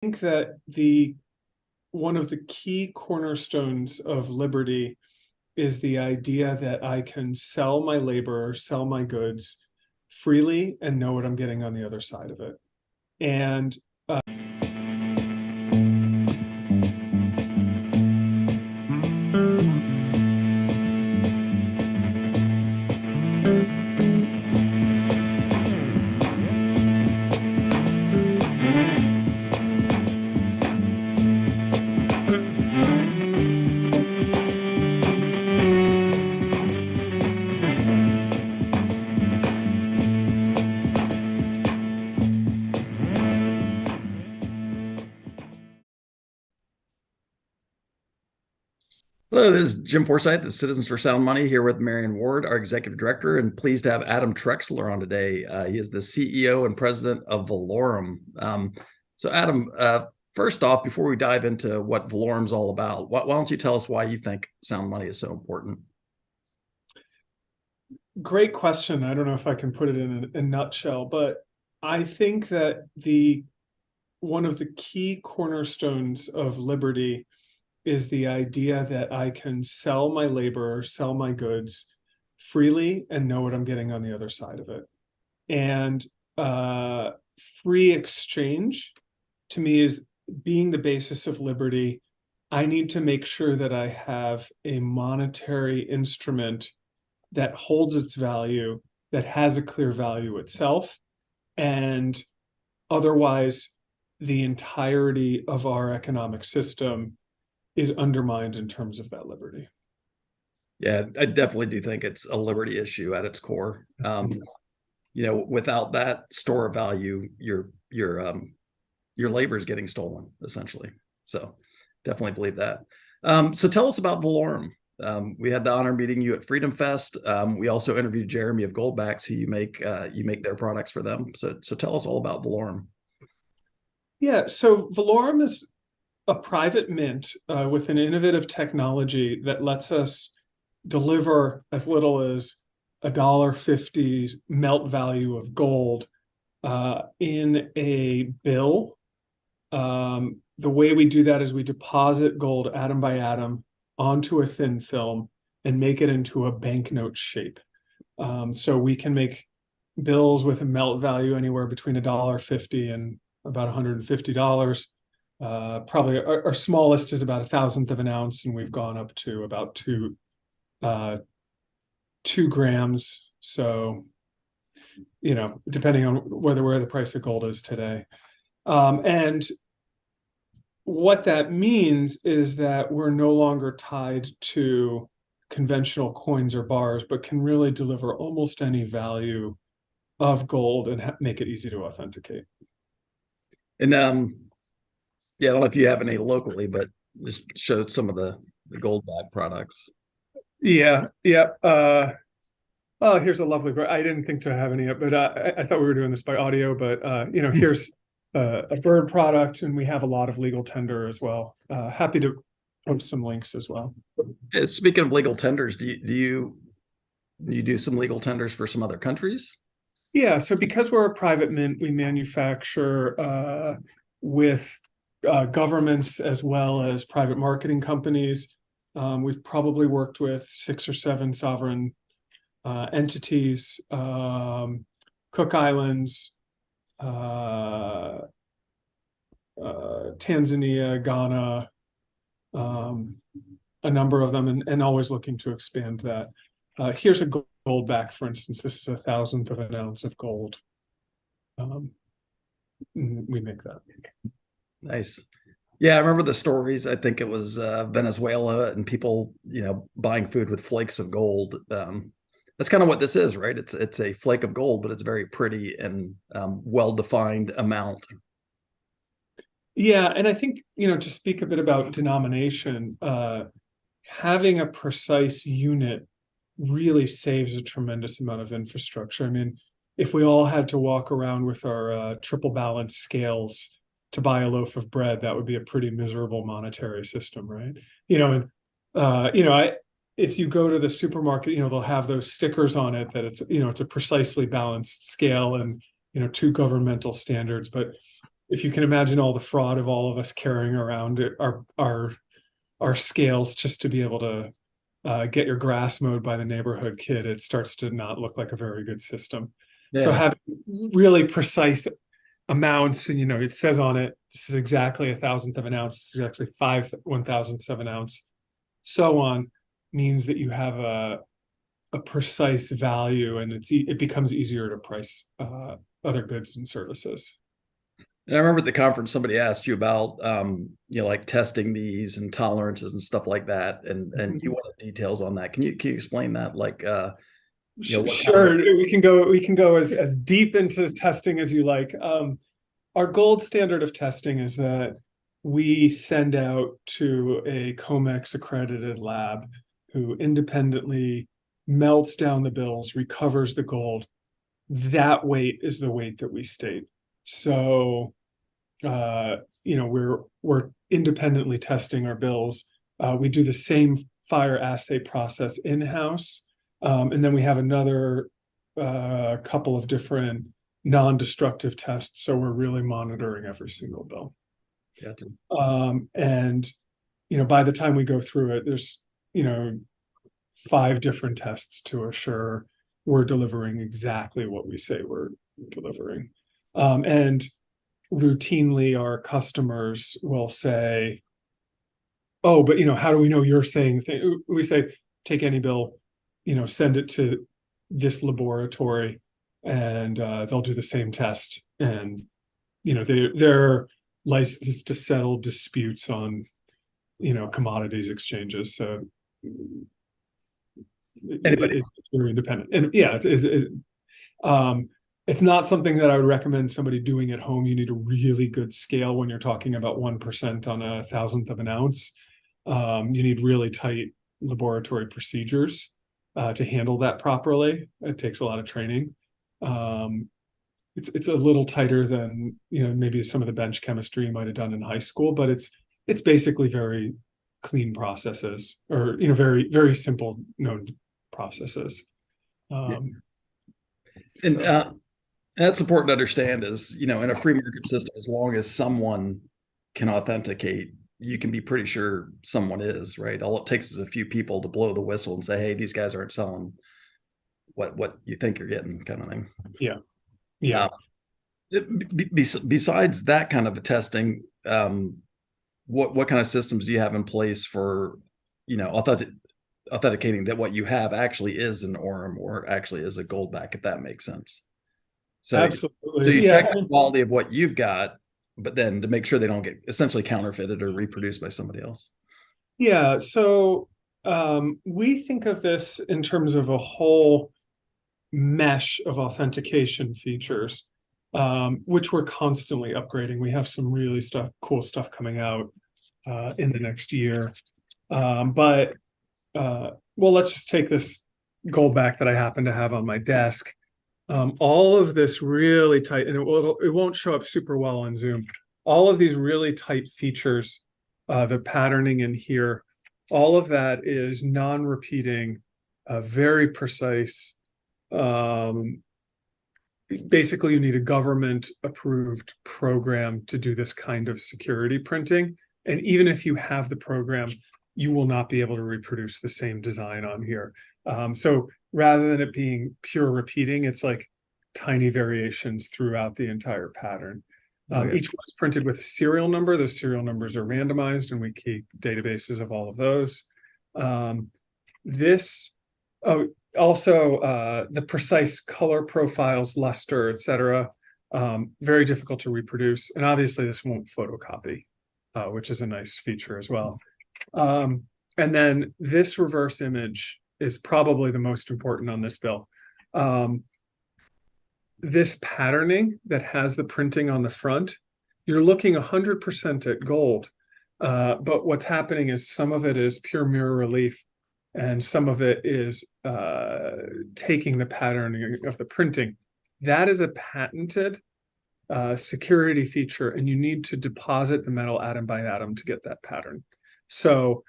think that the one of the key cornerstones of liberty is the idea that I can sell my labor or sell my goods freely and know what I'm getting on the other side of it. And Hello, this is Jim Forsythe, the Citizens for Sound Money, here with Marian Ward, our Executive Director, and pleased to have Adam Trexler on today. He is the CEO and President of Valaurum. So, Adam, first off, before we dive into what Valaurum's all about, why don't you tell us why you think sound money is so important? great question. I don't know if I can put it in a nutshell, but I think that the one of the key cornerstones of liberty is the idea that I can sell my labor or sell my goods freely and know what I'm getting on the other side of it. And free exchange to me is being the basis of liberty. I need to make sure that I have a monetary instrument that holds its value, that has a clear value itself, and otherwise the entirety of our economic system is undermined in terms of that liberty. Yeah, I definitely do think it's a liberty issue at its core. Without that store of value, your labor is getting stolen, essentially. So definitely believe that. So tell us about Valaurum. We had the honor meeting you at Freedom Fest. We also interviewed Jeremy of Goldbacks, who you make their products for them. So tell us all about Valaurum. Yeah, so Valaurum is a private mint with an innovative technology that lets us deliver as little as $1.50 melt value of gold in a bill. The way we do that is we deposit gold atom by atom onto a thin film and make it into a banknote shape. So we can make bills with a melt value anywhere between $1.50 and about $150. Probably our smallest is about 1,000th of an ounce, and we've gone up to about 2 grams. So, depending on where the price of gold is today. And what that means is that we're no longer tied to conventional coins or bars, but can really deliver almost any value of gold and make it easy to authenticate. And yeah, I don't know if you have any locally, but just showed some of the Goldback products. Yeah. Oh, here's a lovely bird. I didn't think to have any, but I thought we were doing this by audio. But here's a bird product, and we have a lot of legal tender as well. Happy to post some links as well. Speaking of legal tenders, do you do some legal tenders for some other countries? Yeah. So because we're a private mint, we manufacture with governments as well as private marketing companies. We've probably worked with 6 or 7 sovereign entities, Cook Islands, Tanzania, Ghana, a number of them, and always looking to expand that. Here's a Goldback, for instance. This is 1,000th of an ounce of gold. We make that. Nice. Yeah, I remember the stories. I think it was Venezuela and people, buying food with flakes of gold. That's kind of what this is, right? It's a flake of gold, but it's very pretty and well-defined amount. Yeah, and I think, to speak a bit about denomination, having a precise unit really saves a tremendous amount of infrastructure. I mean, if we all had to walk around with our triple balance scales to buy a loaf of bread, that would be a pretty miserable monetary system, right? If you go to the supermarket, they'll have those stickers on it that it's a precisely balanced scale and, to governmental standards. But if you can imagine all the fraud of all of us carrying around our scales just to be able to get your grass mowed by the neighborhood kid, it starts to not look like a very good system. So Yeah. having really precise amounts, and it says on it, this is exactly a thousandth of an ounce, this is actually 1/1000th of an ounce, so on, means that you have a precise value, and it becomes easier to price other goods and services. And I remember at the conference, somebody asked you about, like testing these and tolerances and stuff like that. And you wanted details on that. Can you explain that? Like, what kind Sure, of, we can go as deep into testing as you like. Our gold standard of testing is that we send out to a COMEX accredited lab who independently melts down the bills, recovers the gold. That weight is the weight that we state. So, we're independently testing our bills. We do the same fire assay process in-house. And then we have another couple of different non-destructive tests. So we're really monitoring every single bill. Gotcha. And, by the time we go through it, there's, 5 different tests to assure we're delivering exactly what we say we're delivering. And routinely our customers will say, oh, but how do we know you're saying things? We say, take any bill, send it to this laboratory, and they'll do the same test. And they're licensed to settle disputes on commodities exchanges. So Anybody? it's very independent. And yeah, it's not something that I would recommend somebody doing at home. You need a really good scale when you're talking about 1% on a thousandth of an ounce. You need really tight laboratory procedures to handle that properly. It takes a lot of training. It's a little tighter than maybe some of the bench chemistry you might have done in high school, but it's basically very clean processes, or very very simple known processes. Yeah. Um, And so. that's important to understand is, in a free market system, as long as someone can authenticate, you can be pretty sure someone is, right? All it takes is a few people to blow the whistle and say, hey, these guys aren't selling what you think you're getting, kind of thing. Yeah. Yeah. Besides that kind of a testing, what kind of systems do you have in place for, authenticating that what you have actually is an Orem or actually is a goldback, if that makes sense? So Absolutely. you Yeah. check the quality of what you've got, but then to make sure they don't get essentially counterfeited or reproduced by somebody else. Yeah. So we think of this in terms of a whole mesh of authentication features, which we're constantly upgrading. We have some really cool stuff coming out in the next year. But well, let's just take this goldback that I happen to have on my desk. All of this really tight, and it won't show up super well on Zoom. All of these really tight features, the patterning in here, all of that is non-repeating, very precise. Basically, you need a government approved program to do this kind of security printing. And even if you have the program, you will not be able to reproduce the same design on here. So rather than it being pure repeating, it's like tiny variations throughout the entire pattern. Okay. Each one is printed with a serial number. Those serial numbers are randomized, and we keep databases of all of those. This also the precise color profiles, luster, etc. Very difficult to reproduce, and obviously this won't photocopy, which is a nice feature as well. And then this reverse image is probably the most important on this bill. This patterning that has the printing on the front, you're looking 100% at gold. But what's happening is some of it is pure mirror relief, and some of it is taking the patterning of the printing. That is a patented security feature, and you need to deposit the metal atom by atom to get that pattern. So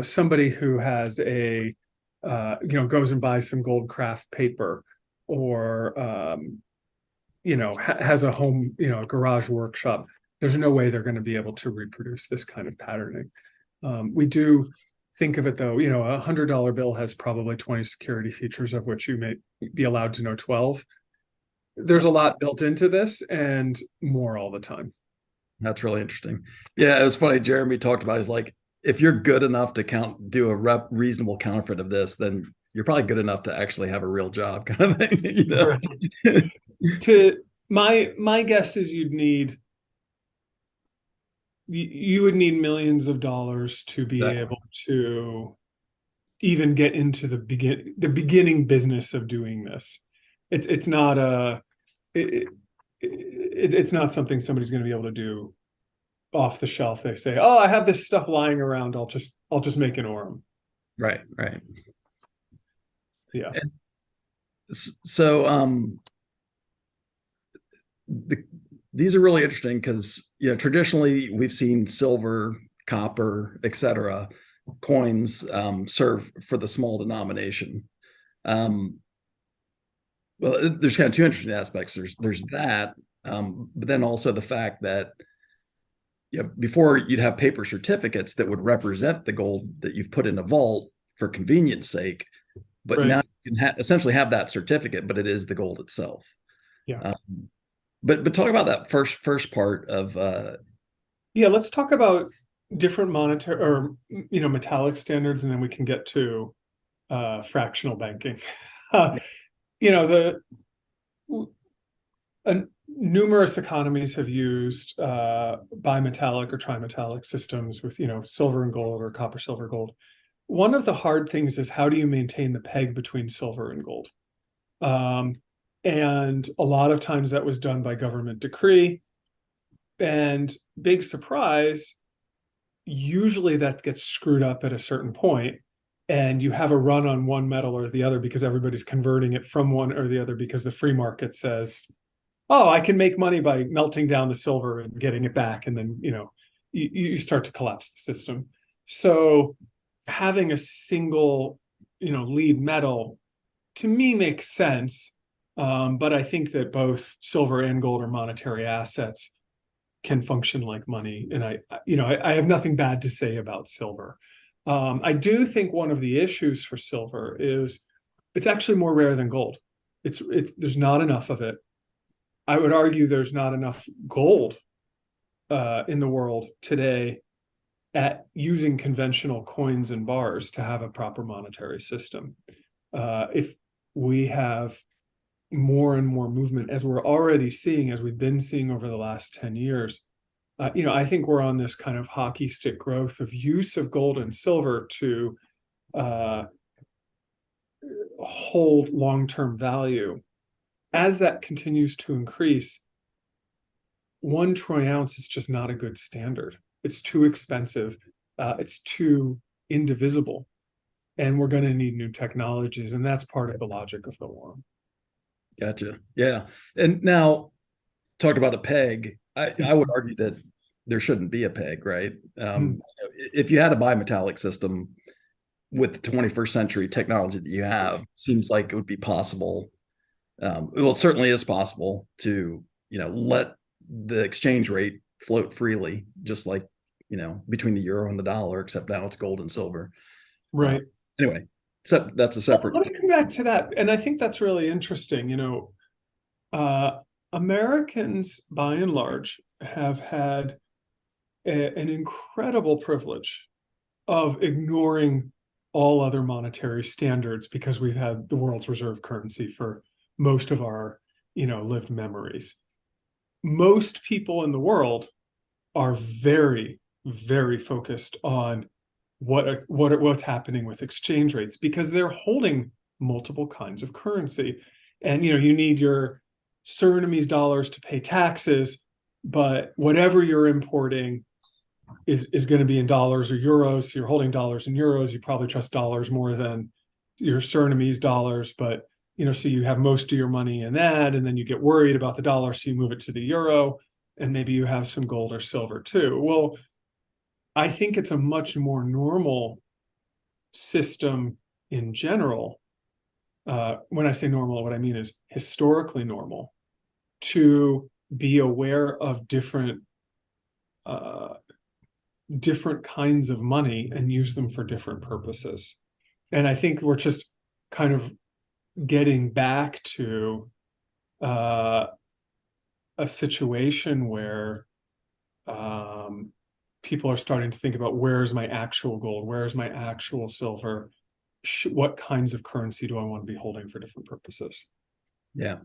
somebody who has goes and buys some gold craft paper, or has a home, a garage workshop, there's no way they're going to be able to reproduce this kind of patterning. We do think of it though, $100 bill has probably 20 security features, of which you may be allowed to know 12. There's a lot built into this and more all the time. That's really interesting. Yeah, it was funny. Jeremy talked about, he's like, if you're good enough to do a reasonable counterfeit of this, then you're probably good enough to actually have a real job, kind of thing. Right. To my guess is you would need millions of dollars to be able to even get into the beginning business of doing this. It's not it's not something somebody's going to be able to do off the shelf. They say, "Oh, I have this stuff lying around. I'll just make an ORM." Right, right. Yeah. And so these are really interesting because traditionally we've seen silver, copper, etc. coins serve for the small denomination. Well, there's kind of two interesting aspects. There's that, but then also the fact that before you'd have paper certificates that would represent the gold that you've put in a vault for convenience sake, but Right. now you can essentially have that certificate, but it is the gold itself. Yeah. But talk about that first part of Yeah, let's talk about different monetary or metallic standards, and then we can get to fractional banking. The numerous economies have used bimetallic or trimetallic systems with silver and gold or copper, silver, gold. One of the hard things is, how do you maintain the peg between silver and gold? And a lot of times that was done by government decree. And big surprise, usually that gets screwed up at a certain point, and you have a run on one metal or the other because everybody's converting it from one or the other because the free market says, "Oh, I can make money by melting down the silver and getting it back," and then you start to collapse the system. So having a single lead metal, to me, makes sense. But I think that both silver and gold are monetary assets, can function like money. And I have nothing bad to say about silver. I do think one of the issues for silver is it's actually more rare than gold. There's not enough of it. I would argue there's not enough gold in the world today at using conventional coins and bars to have a proper monetary system. If we have more and more movement, as we're already seeing, as we've been seeing over the last 10 years, I think we're on this kind of hockey stick growth of use of gold and silver to hold long-term value. As that continues to increase, 1 troy ounce is just not a good standard. It's too expensive. It's too indivisible. And we're going to need new technologies. And that's part of the logic of the war. Gotcha. Yeah. And now talk about a peg. I would argue that there shouldn't be a peg, right? If you had a bimetallic system with the 21st century technology that you have, seems like it would be possible. Well, it certainly is possible to, let the exchange rate float freely, just like, between the euro and the dollar, except now it's gold and silver. Right. Anyway, so that's a separate. Let me come back to that. And I think that's really interesting. Americans, by and large, have had an incredible privilege of ignoring all other monetary standards because we've had the world's reserve currency for most of our, lived memories. Most people in the world are very, very focused on what's happening with exchange rates because they're holding multiple kinds of currency. And you need your Surinamese dollars to pay taxes, but whatever you're importing is going to be in dollars or euros. So you're holding dollars and euros. You probably trust dollars more than your Surinamese dollars, but so you have most of your money in that, and then you get worried about the dollar, so you move it to the euro, and maybe you have some gold or silver too. Well, I think it's a much more normal system in general. When I say normal, what I mean is historically normal, to be aware of uh, different kinds of money and use them for different purposes. And I think we're just kind of getting back to a situation where people are starting to think about, where's my actual gold? Where's my actual silver? What kinds of currency do I want to be holding for different purposes? Yeah,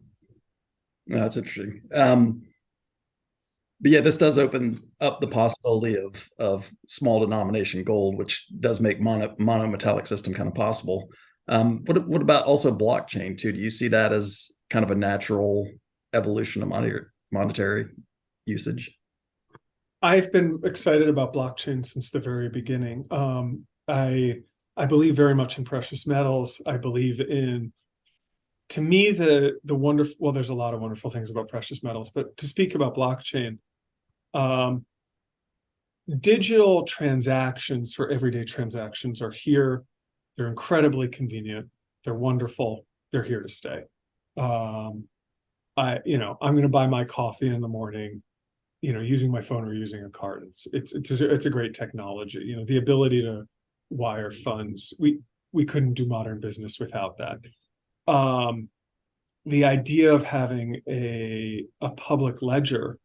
no, that's interesting. But yeah, this does open up the possibility of small denomination gold, which does make monometallic system kind of possible. What about also blockchain too? Do you see that as kind of a natural evolution of monetary usage? I've been excited about blockchain since the very beginning. I believe very much in precious metals. I believe in, to me, the wonderful, well, there's a lot of wonderful things about precious metals, but to speak about blockchain, um, digital transactions for everyday transactions are here. They're incredibly convenient. They're wonderful. They're here to stay. I'm going to buy my coffee in the morning, using my phone or using a card. It's a great technology. The ability to wire funds. We couldn't do modern business without that. The idea of having a public ledger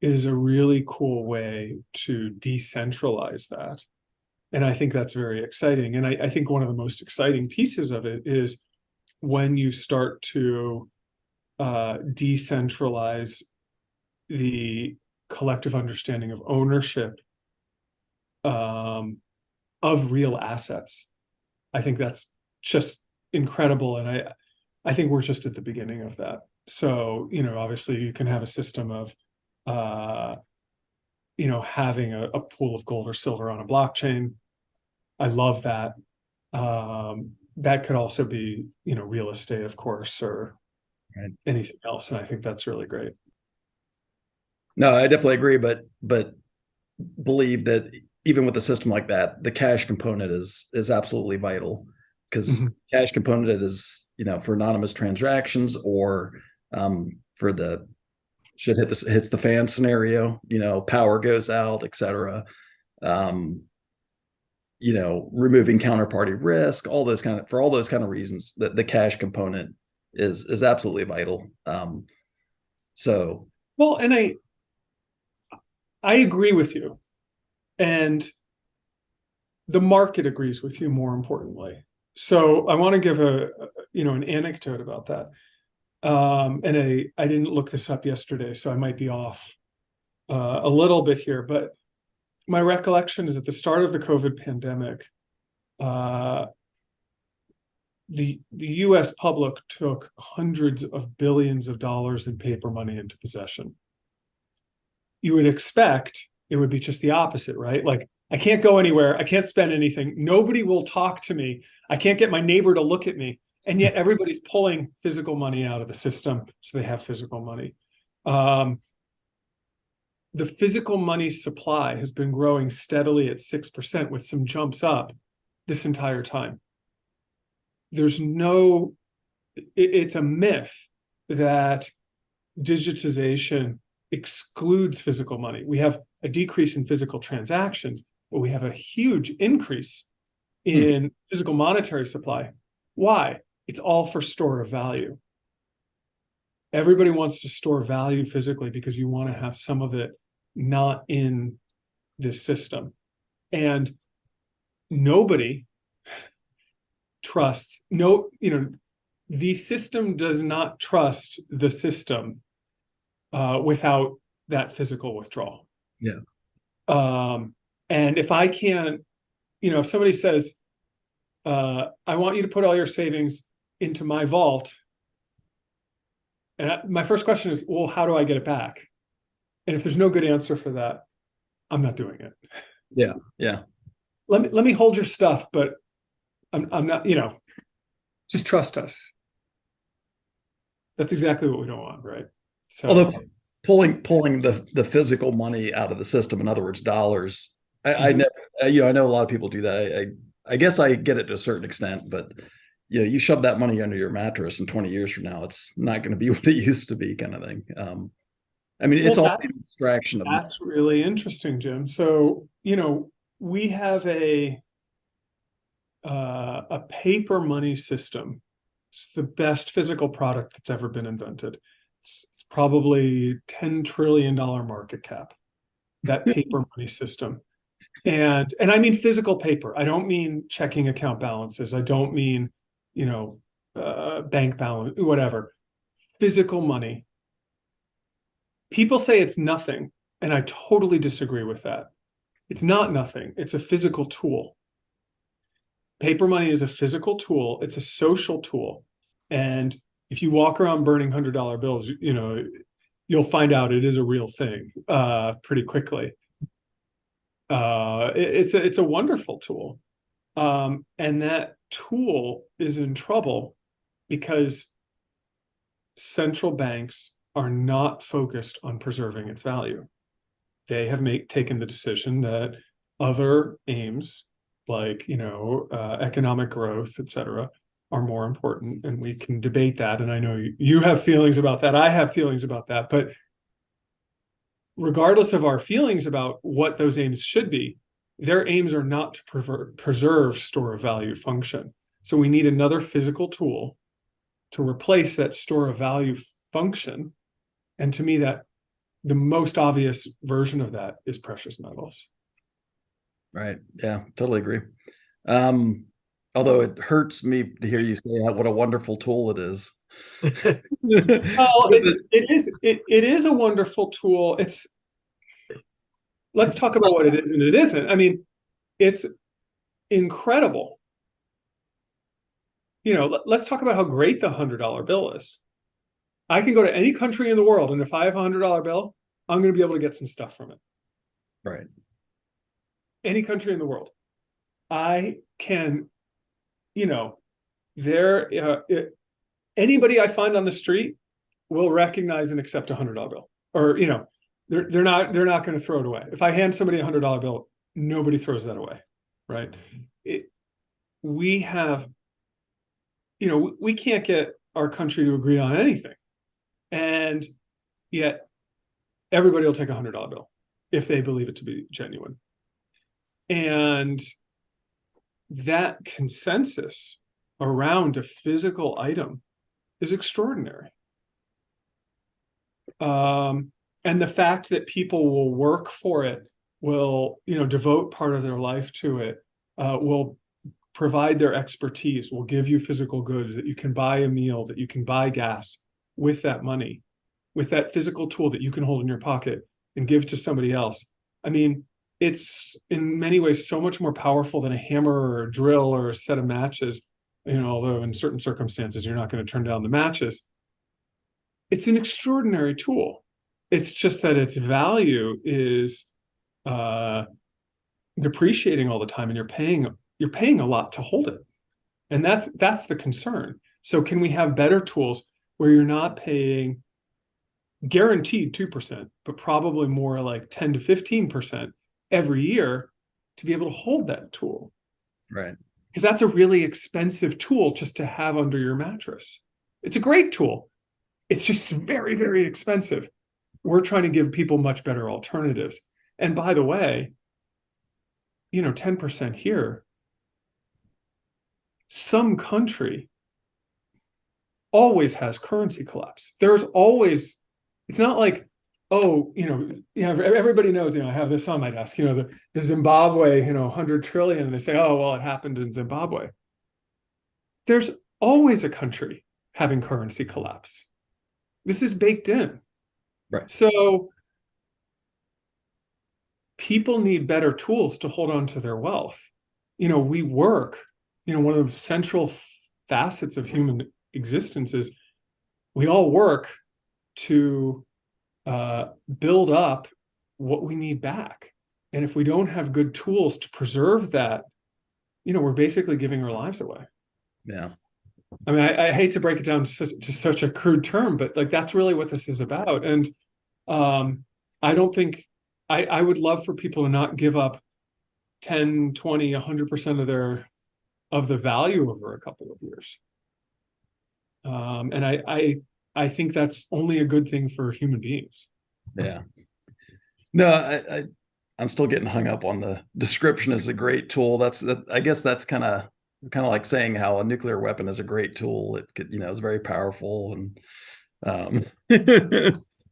is a really cool way to decentralize that. And I think that's very exciting. And I think one of the most exciting pieces of it is when you start to decentralize the collective understanding of ownership of real assets. I think that's just incredible. And I think we're just at the beginning of that. So, obviously you can have a system of, having a pool of gold or silver on a blockchain. I love that. That could also be, real estate, of course, or Right. anything else. And I think that's really great. No, I definitely agree, but believe that even with a system like that, the cash component is absolutely vital, because Mhm. cash component is, for anonymous transactions, or for the shit hits the fan scenario, power goes out, etc. Um, removing counterparty risk, all those kind of reasons, that the cash component is absolutely vital. So Well, and I agree with you. And the market agrees with you, more importantly. So I want to give an anecdote about that. And I didn't look this up yesterday, so I might be off a little bit here, but my recollection is at the start of the COVID pandemic, uh, the US public took hundreds of billions of dollars in paper money into possession. You would expect it would be just the opposite, right? Like, I can't go anywhere. I can't spend anything. Nobody will talk to me. I can't get my neighbor to look at me. And yet everybody's pulling physical money out of the system, so they have physical money. The physical money supply has been growing steadily at 6% with some jumps up this entire time. It's a myth that digitization excludes physical money. We have a decrease in physical transactions, but we have a huge increase in physical monetary supply. Why? It's all for store of value. Everybody wants to store value physically because you want to have some of it not in this system. And nobody trusts, the system does not trust the system without that physical withdrawal. Yeah. And if I can't, if somebody says, I want you to put all your savings into my vault, and my first question is, well, how do I get it back? And if there's no good answer for that, I'm not doing it. Yeah. Yeah. Let me hold your stuff, but I'm not, just trust us. That's exactly what we don't want, right? So, Although pulling the physical money out of the system, in other words, dollars, I know, I know a lot of people do that. I guess I get it to a certain extent, but you shove that money under your mattress, and 20 years from now, it's not going to be what it used to be, kind of thing. I mean, it's Well, all an extraction of money. that's really interesting, Jim. So, we have a paper money system. It's the best physical product that's ever been invented. It's probably $10 trillion market cap, that paper money system. And I mean physical paper. I don't mean checking account balances. I don't mean, bank balance, whatever. Physical money. People say it's nothing, and I totally disagree with that. It's not nothing. It's a physical tool. Paper money is a physical tool. It's a social tool. And if you walk around burning $100 bills, you'll find out it is a real thing pretty quickly. It's a wonderful tool. And that tool is in trouble because central banks are not focused on preserving its value. They have taken the decision that other aims like, economic growth, et cetera, are more important. And we can debate that. And I know you have feelings about that. I have feelings about that. But regardless of our feelings about what those aims should be, their aims are not to preserve store of value function. So we need another physical tool to replace that store of value function. And to me, that the most obvious version of that is precious metals. Right. Yeah, totally agree. Although it hurts me to hear you say what a wonderful tool it is. Well, it is a wonderful tool. Let's talk about what it is and it isn't. I mean, it's incredible. Let's talk about how great the $100 bill is. I can go to any country in the world, and if I have a $100 bill, I'm going to be able to get some stuff from it. Right. Any country in the world. I can, anybody I find on the street will recognize and accept a $100 bill, or they're not going to throw it away. If I hand somebody a $100 bill, nobody throws that away, right? We have, we can't get our country to agree on anything, and yet everybody will take a $100 bill if they believe it to be genuine. And that consensus around a physical item is extraordinary. And the fact that people will work for it, will, devote part of their life to it, will provide their expertise, will give you physical goods, that you can buy a meal, that you can buy gas with that money, with that physical tool that you can hold in your pocket and give to somebody else. I mean, it's in many ways so much more powerful than a hammer or a drill or a set of matches, although in certain circumstances, you're not going to turn down the matches. It's an extraordinary tool. It's just that its value is depreciating all the time, and you're paying a lot to hold it. And that's the concern. So can we have better tools where you're not paying guaranteed 2%, but probably more like 10 to 15% every year to be able to hold that tool? Right. Because that's a really expensive tool just to have under your mattress. It's a great tool. It's just very, very expensive. We're trying to give people much better alternatives. And by the way, 10% here, some country always has currency collapse. There's always, it's not like, everybody knows, I have this on my desk, the Zimbabwe, 100 trillion, and they say, oh, well, it happened in Zimbabwe. There's always a country having currency collapse. This is baked in. Right. So people need better tools to hold on to their wealth. We work, one of the central facets of human existence is we all work to build up what we need back. And if we don't have good tools to preserve that, we're basically giving our lives away. Yeah. I mean, I hate to break it down to such a crude term, but like that's really what this is about. And I don't think I would love for people to not give up 10, 20, 100% of of the value over a couple of years. And I think that's only a good thing for human beings. Yeah. No, I'm still getting hung up on the description as a great tool. I guess that's kind of like saying how a nuclear weapon is a great tool. It could, it's very powerful and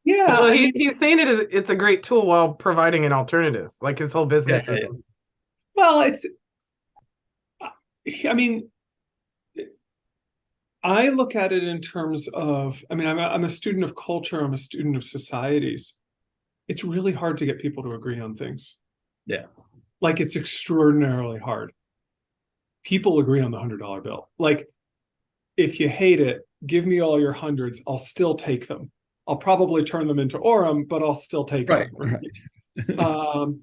Yeah, Well, I mean, he's saying it's a great tool while providing an alternative. Like his whole business yeah, is. yeah. well, I mean, I look at it in terms of, I mean, I'm a student of culture, I'm a student of societies. It's really hard to get people to agree on things. Yeah. Like it's extraordinarily hard. People agree on the $100 bill. Like if you hate it, give me all your hundreds. I'll still take them. I'll probably turn them into Aurum, but I'll still take Right. them. Right.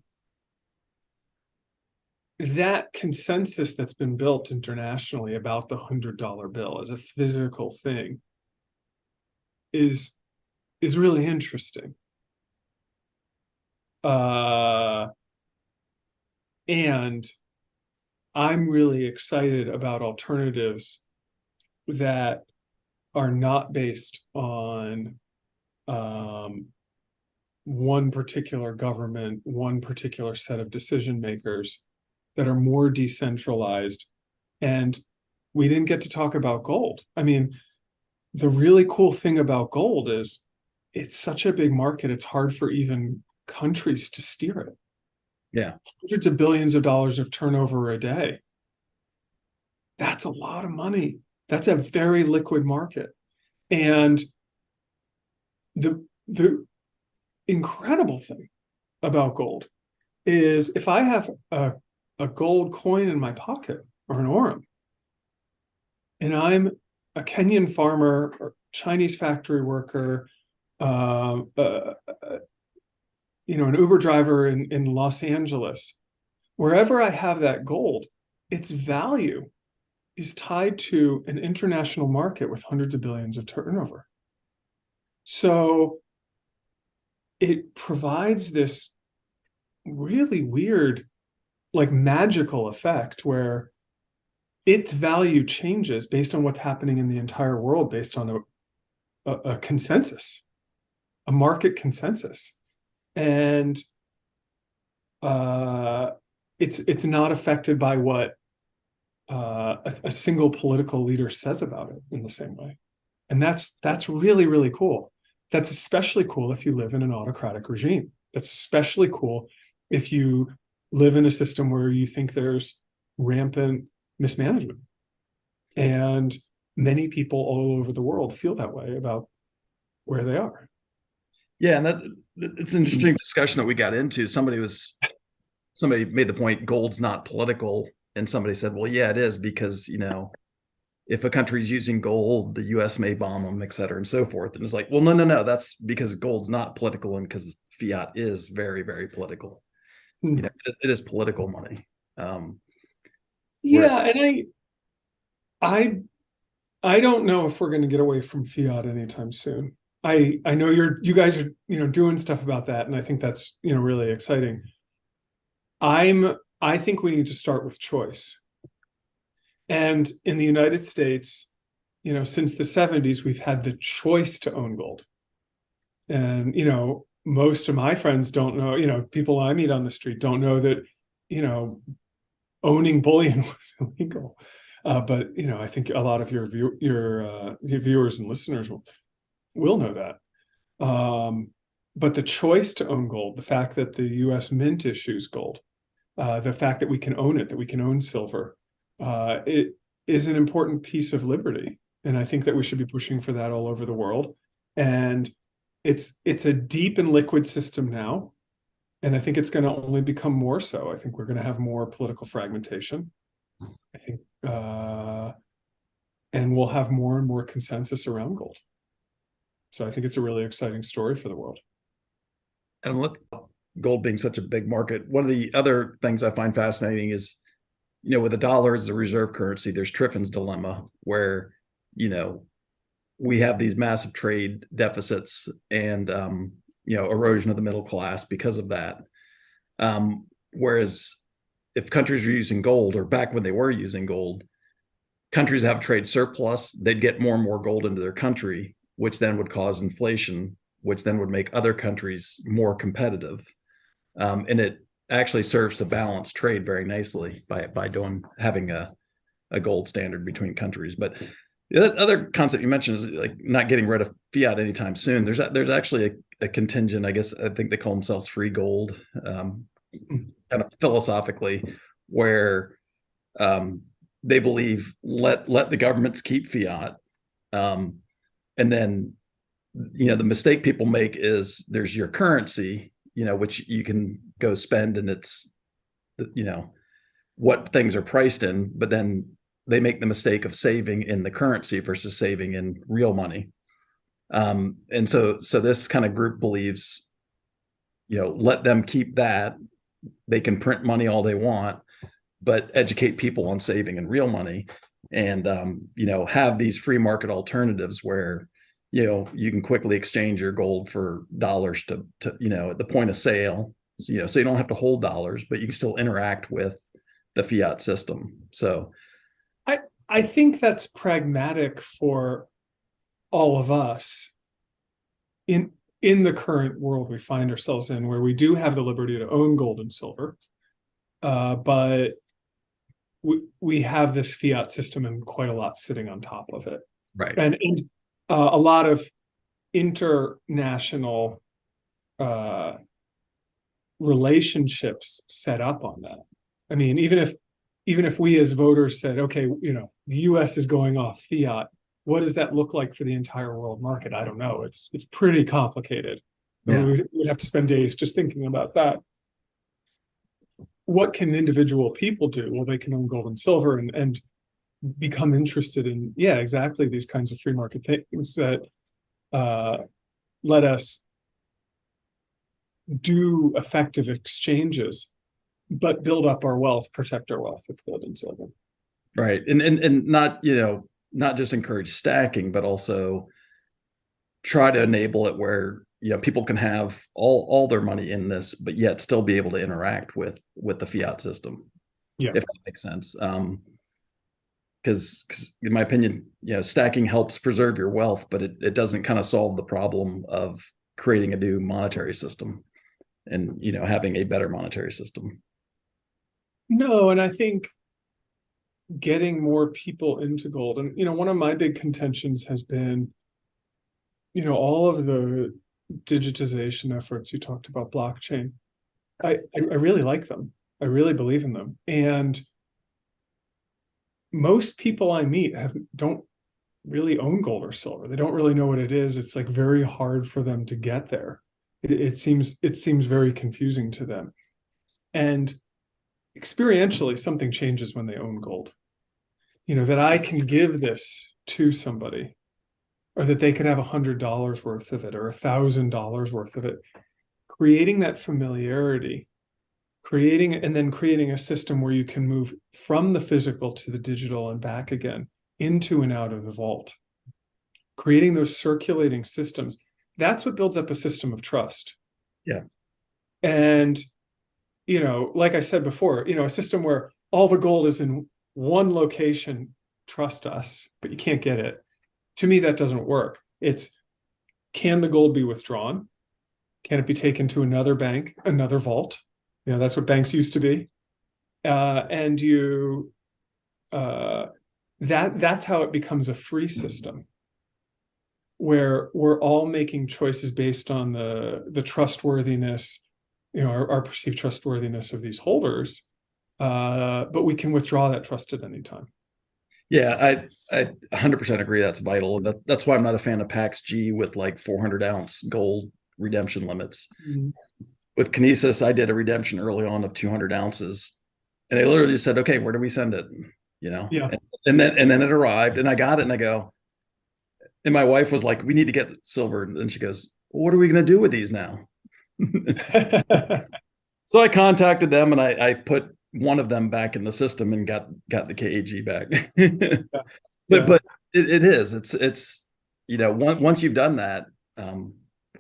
That consensus that's been built internationally about the $100 bill as a physical thing is really interesting. And I'm really excited about alternatives that are not based on one particular government, one particular set of decision makers, that are more decentralized. And we didn't get to talk about gold. I mean, the really cool thing about gold is it's such a big market, it's hard for even countries to steer it. Yeah. Hundreds of billions of dollars of turnover a day. That's a lot of money. That's a very liquid market. And the incredible thing about gold is if I have a gold coin in my pocket or an Aurum, and I'm a Kenyan farmer or Chinese factory worker, an Uber driver in Los Angeles, wherever I have that gold, its value is tied to an international market with hundreds of billions of turnover. So it provides this really weird, like magical effect where its value changes based on what's happening in the entire world, based on a consensus, a market consensus. And it's not affected by what a single political leader says about it in the same way. And that's really, really cool. That's especially cool if you live in an autocratic regime. That's especially cool if you live in a system where you think there's rampant mismanagement. And many people all over the world feel that way about where they are. Yeah, and it's an interesting discussion that we got into. Somebody made the point gold's not political, and somebody said, well, yeah, it is, because if a country's using gold, the US may bomb them, et cetera, and so forth. And it's like, well, no, that's because gold's not political, and because fiat is very, very political. It is political money. Yeah, and I don't know if we're going to get away from fiat anytime soon. I know you guys are doing stuff about that, and I think that's really exciting. I think we need to start with choice. And in the United States, since the 70s, we've had the choice to own gold. And most of my friends don't know, people I meet on the street don't know that owning bullion was illegal. But I think a lot of your viewers and listeners will know that. But the choice to own gold, the fact that the U.S. Mint issues gold, the fact that we can own it, that we can own silver, it is an important piece of liberty. And I think that we should be pushing for that all over the world. And it's a deep and liquid system now. And I think it's going to only become more so. I think we're going to have more political fragmentation. I think, and we'll have more and more consensus around gold. So I think it's a really exciting story for the world. And look, gold being such a big market, one of the other things I find fascinating is, with the dollar as a reserve currency, there's Triffin's dilemma, where, we have these massive trade deficits and, erosion of the middle class because of that. Whereas if countries are using gold, or back when they were using gold, countries have trade surplus, they'd get more and more gold into their country, which then would cause inflation, which then would make other countries more competitive. And it actually serves to balance trade very nicely by having a gold standard between countries. But the other concept you mentioned is like not getting rid of fiat anytime soon. There's actually a contingent, I guess, I think they call themselves free gold, kind of philosophically, where they believe let the governments keep fiat, and then the mistake people make is there's your currency, which you can go spend, and it's what things are priced in, but then they make the mistake of saving in the currency versus saving in real money. And so this kind of group believes, let them keep that. They can print money all they want, but educate people on saving in real money, and have these free market alternatives where you can quickly exchange your gold for dollars to at the point of sale, so you don't have to hold dollars, but you can still interact with the fiat system. So I think that's pragmatic for all of us in the current world we find ourselves in, where we do have the liberty to own gold and silver, but we have this fiat system and quite a lot sitting on top of it, right? And a lot of international relationships set up on that. I mean, even if we as voters said, okay, the US is going off fiat, what does that look like for the entire world market? I don't know. It's pretty complicated. Yeah. We'd have to spend days just thinking about that. What can individual people do? Well, they can own gold and silver and become interested in, exactly these kinds of free market things that let us do effective exchanges, but build up our wealth, protect our wealth with gold and silver. Right. And not just encourage stacking, but also try to enable it where people can have all their money in this, but yet still be able to interact with the fiat system. Yeah, if that makes sense. Because in my opinion, stacking helps preserve your wealth, but it doesn't kind of solve the problem of creating a new monetary system and having a better monetary system. No, and I think getting more people into gold, and one of my big contentions has been, all of the digitization efforts you talked about, blockchain. I really like them. I really believe in them, and most people I meet don't really own gold or silver. They don't really know what it is. It's like very hard for them to get there. It seems very confusing to them, and experientially something changes when they own gold. That I can give this to somebody, or that they could have $100 worth of it or $1,000 worth of it. Creating that familiarity, creating a system where you can move from the physical to the digital and back again, into and out of the vault. Creating those circulating systems, that's what builds up a system of trust. Yeah. And like I said before, a system where all the gold is in one location, trust us, but you can't get it. To me, that doesn't work. It's, can the gold be withdrawn? Can it be taken to another bank, another vault? That's what banks used to be. And that's how it becomes a free system, where we're all making choices based on the trustworthiness, our perceived trustworthiness of these holders, but we can withdraw that trust at any time. Yeah, I 100% agree. That's vital. That's why I'm not a fan of PAX G with like 400-ounce gold redemption limits. Mm-hmm. With Kinesis, I did a redemption early on of 200 ounces, and they literally said, "Okay, where do we send it?" Yeah. And then it arrived, and I got it, and I go, and my wife was like, "We need to get silver," and she goes, well, "What are we going to do with these now?" So I contacted them, and I put one of them back in the system and got the KAG back. But it is, it's once you've done that,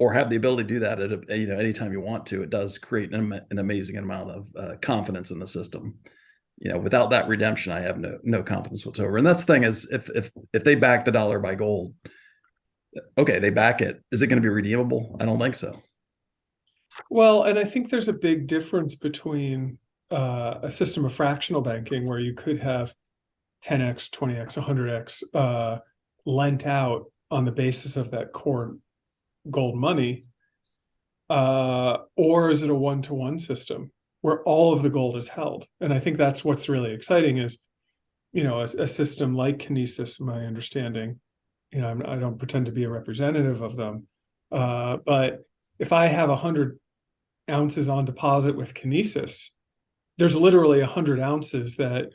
or have the ability to do that at anytime you want to, it does create an amazing amount of confidence in the system. Without that redemption, I have no confidence whatsoever. And that's the thing is, if they back the dollar by gold, okay, they back it. Is it going to be redeemable? I don't think so. Well, and I think there's a big difference between a system of fractional banking where you could have 10x, 20x, 100x lent out on the basis of that core gold money, or is it a one-to-one system where all of the gold is held? And I think that's what's really exciting is, a system like Kinesis, my understanding, I don't pretend to be a representative of them, but if I have 100 ounces on deposit with Kinesis, there's literally 100 ounces that,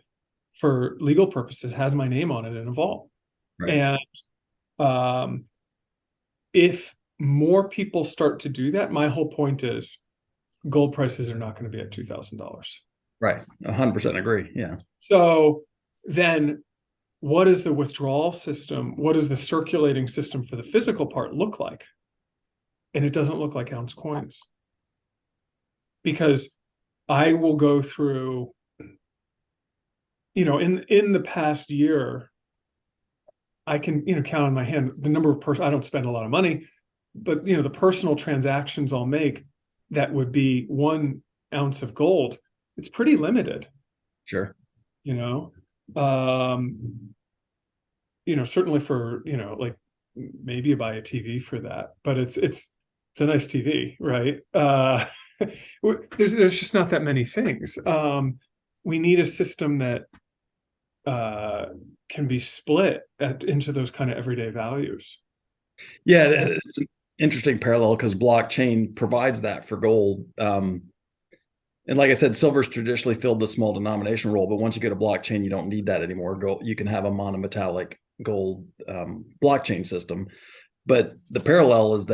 for legal purposes, has my name on it in a vault. Right. And if more people start to do that, my whole point is gold prices are not going to be at $2,000. Right. 100% agree. Yeah. So then what is the withdrawal system? What does the circulating system for the physical part look like? And it doesn't look like ounce coins. Because I will go through, in the past year, I can, count on my hand the number of I don't spend a lot of money, but the personal transactions I'll make that would be 1 ounce of gold, it's pretty limited. Sure. Certainly for, like maybe you buy a TV for that, but it's a nice TV, right? There's just not that many things. We need a system that can be split into those kind of everyday values. Yeah, it's an interesting parallel because blockchain provides that for gold. And like I said, silver's traditionally filled the small denomination role, but once you go to blockchain, you don't need that anymore. You can have a monometallic gold blockchain system. But the parallel is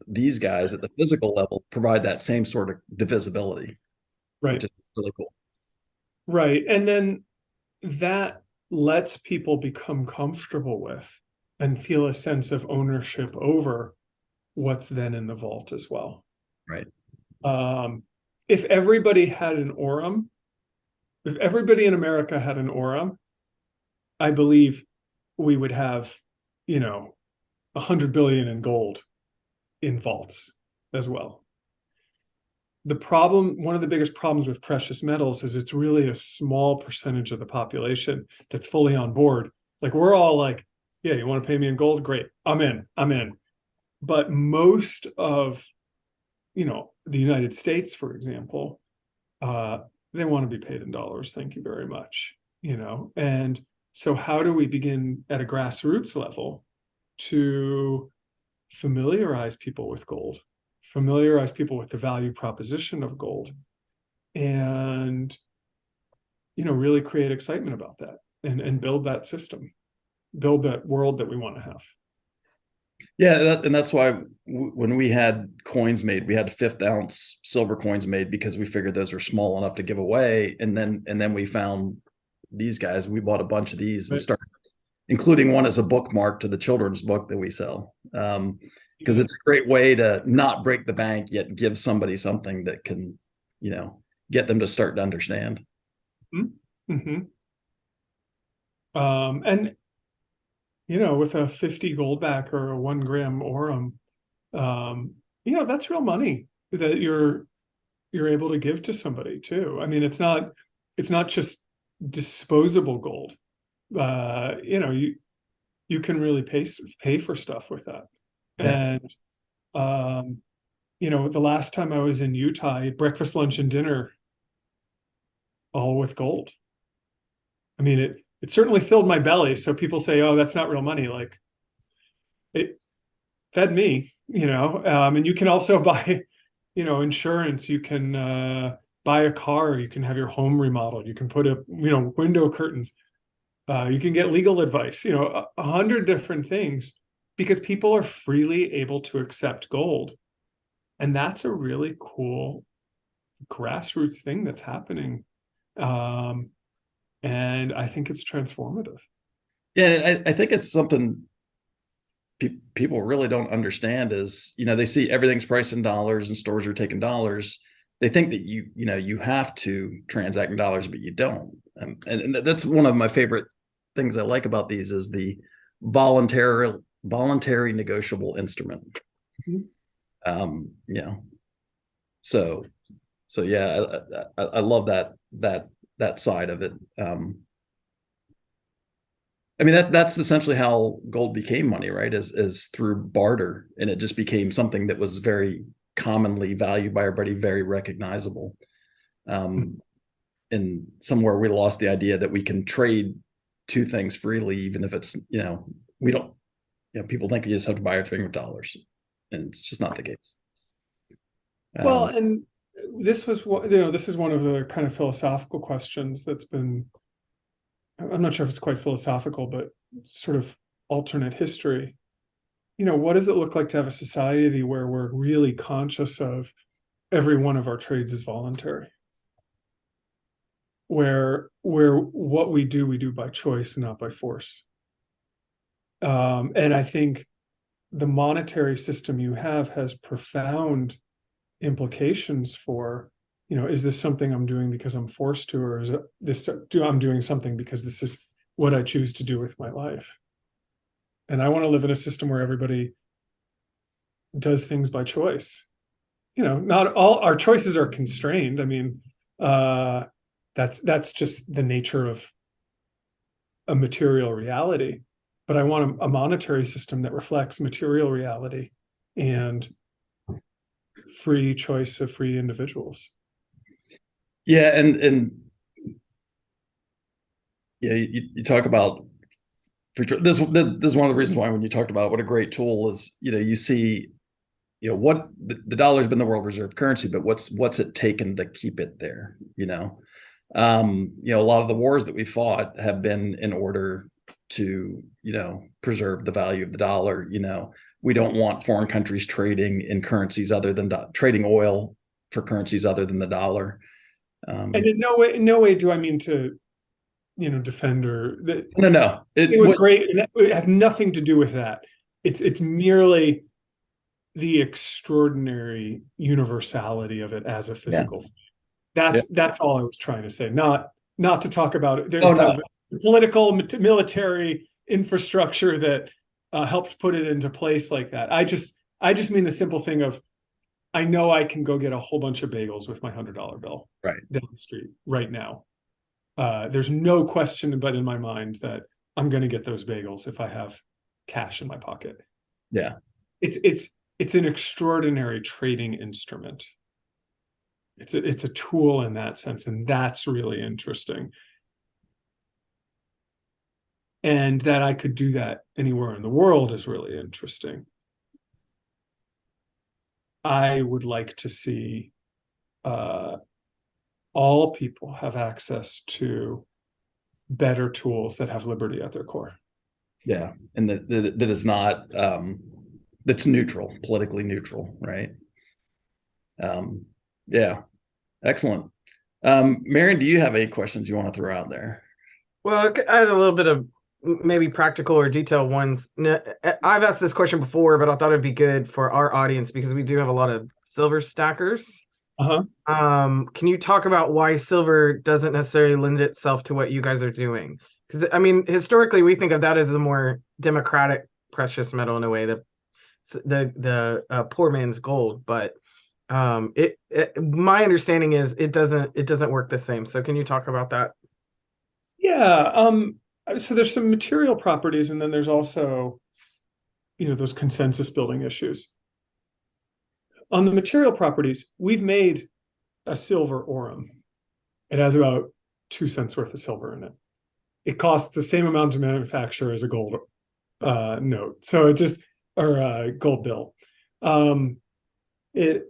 these guys at the physical level provide that same sort of divisibility, right? Which is really cool. Right. And then that lets people become comfortable with and feel a sense of ownership over what's then in the vault as well. Right. If everybody had an Aurum, if everybody in America had an Aurum, I believe we would have, 100 billion in gold in vaults as well. One of the biggest problems with precious metals is it's really a small percentage of the population that's fully on board. Like we're all like, yeah, you want to pay me in gold? Great. I'm in. But most of, the United States, for example, they want to be paid in dollars. Thank you very much. And so how do we begin at a grassroots level to familiarize people with gold, familiarize people with the value proposition of gold, and really create excitement about that and build that system, build that world that we want to have. Yeah, and that's why when we had coins made, we had 5th ounce silver coins made because we figured those are small enough to give away. And then we found these guys. We bought a bunch of these and started, including one as a bookmark to the children's book that we sell, because it's a great way to not break the bank yet give somebody something that can, get them to start to understand. Mm-hmm. And with a 50 gold back or a 1 gram Aurum, that's real money that you're able to give to somebody too. I mean, it's not just disposable gold. You can really pay for stuff with that. Yeah. And the last time I was in Utah, I ate breakfast, lunch, and dinner all with gold. I mean, it certainly filled my belly. So people say, oh, that's not real money. Like it fed me, and you can also buy, insurance. You can buy a car. You can have your home remodeled. You can put window curtains. You can get legal advice, 100 different things because people are freely able to accept gold. And that's a really cool grassroots thing that's happening. And I think it's transformative. Yeah, I think it's something people really don't understand is, they see everything's priced in dollars and stores are taking dollars. They think that you have to transact in dollars, but you don't. And that's one of my favorite things I like about these is the voluntary negotiable instrument. So yeah, I love that side of it. I mean, that's essentially how gold became money, right? Is through barter, and it just became something that was very commonly valued by everybody, very recognizable. And somewhere we lost the idea that we can trade two things freely, even if it's, we don't, people think you just have to buy everything with dollars, and it's just not the case. Well, and this was what, this is one of the kind of philosophical questions that's been, I'm not sure if it's quite philosophical, but sort of alternate history. What does it look like to have a society where we're really conscious of every one of our trades is voluntary? Where what we do by choice and not by force. And I think the monetary system you have has profound implications for, is this something I'm doing because I'm forced to, or is it I'm doing something because this is what I choose to do with my life? And I want to live in a system where everybody does things by choice. Not all our choices are constrained. I mean, that's just the nature of a material reality. But I want a monetary system that reflects material reality and free choice of free individuals. Yeah, and you talk about this is one of the reasons why when you talked about what a great tool is, you see, what the dollar's been the world reserve currency, but what's it taken to keep it there? A lot of the wars that we fought have been in order to, preserve the value of the dollar. We don't want foreign countries trading in currencies other than trading oil for currencies other than the dollar. And in no way do I mean to, defend or that. No. It was great. It has nothing to do with that. It's merely the extraordinary universality of it as a physical. Yeah. That's all I was trying to say. Not to talk about the political military infrastructure that helped put it into place like that. I just mean the simple thing of, I know I can go get a whole bunch of bagels with my $100 bill right down the street right now. There's no question but in my mind that I'm going to get those bagels if I have cash in my pocket. Yeah. It's an extraordinary trading instrument. It's a tool in that sense, and that's really interesting. And that I could do that anywhere in the world is really interesting. I would like to see all people have access to better tools that have liberty at their core. Yeah, and that is not that's neutral, politically neutral, right? Yeah, excellent. Marian, do you have any questions you want to throw out there? Well, I had a little bit of maybe practical or detailed ones. I've asked this question before, but I thought it'd be good for our audience because we do have a lot of silver stackers. Can you talk about why silver doesn't necessarily lend itself to what you guys are doing? Because I mean, historically, we think of that as a more democratic precious metal in a way, that the poor man's gold. But my understanding is it doesn't work the same. So can you talk about that? Yeah. So there's some material properties, and then there's also, those consensus building issues. On the material properties, we've made a silver aurum. It has about 2 cents worth of silver in it. It costs the same amount to manufacture as a gold note. So or a gold bill. It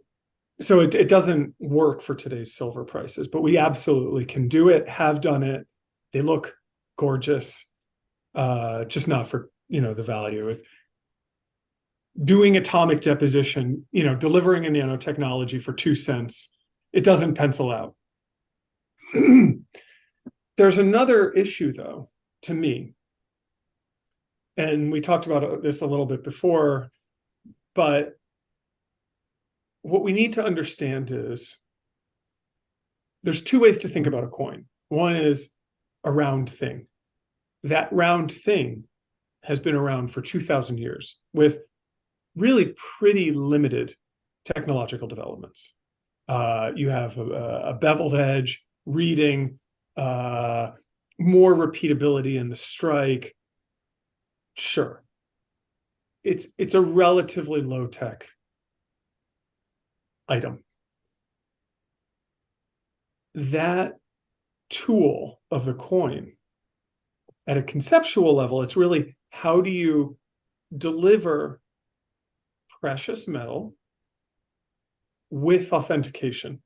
doesn't work for today's silver prices, but we absolutely can do it, have done it. They look gorgeous, just not for, the value. It's doing atomic deposition, delivering a nanotechnology for 2 cents. It doesn't pencil out. There's another issue, though, to me. and we talked about this a little bit before, but what we need to understand is there's two ways to think about a coin. One is a round thing. That round thing has been around for 2,000 years with really pretty limited technological developments. You have a beveled edge, reading, more repeatability in the strike. Sure. It's a relatively low tech item. That tool of the coin, at a conceptual level, it's really how do you deliver precious metal with authentication?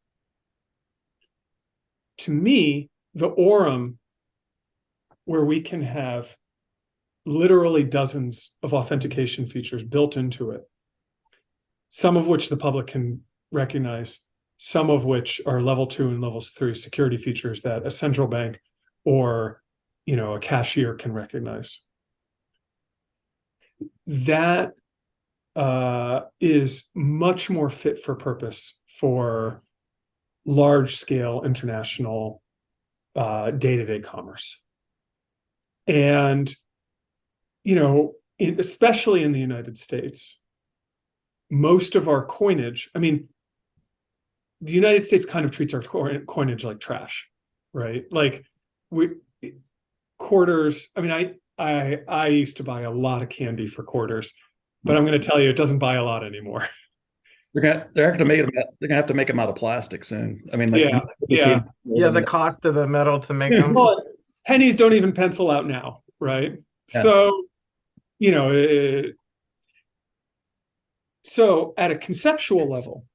To me, the Aurum, where we can have literally dozens of authentication features built into it, some of which the public can recognize, some of which are level 2 and level 3 security features that a central bank or a cashier can recognize. That is much more fit for purpose for large scale international day-to-day commerce. And especially in the United States, most of our coinage, I mean, the United States kind of treats our coinage like trash, right? Like quarters. I mean, I used to buy a lot of candy for quarters, but I'm going to tell you, it doesn't buy a lot anymore. They're gonna have to make them out of plastic soon. I mean, like, yeah. The cost of the metal to make them. Well, pennies don't even pencil out now, right? Yeah. So, so at a conceptual level,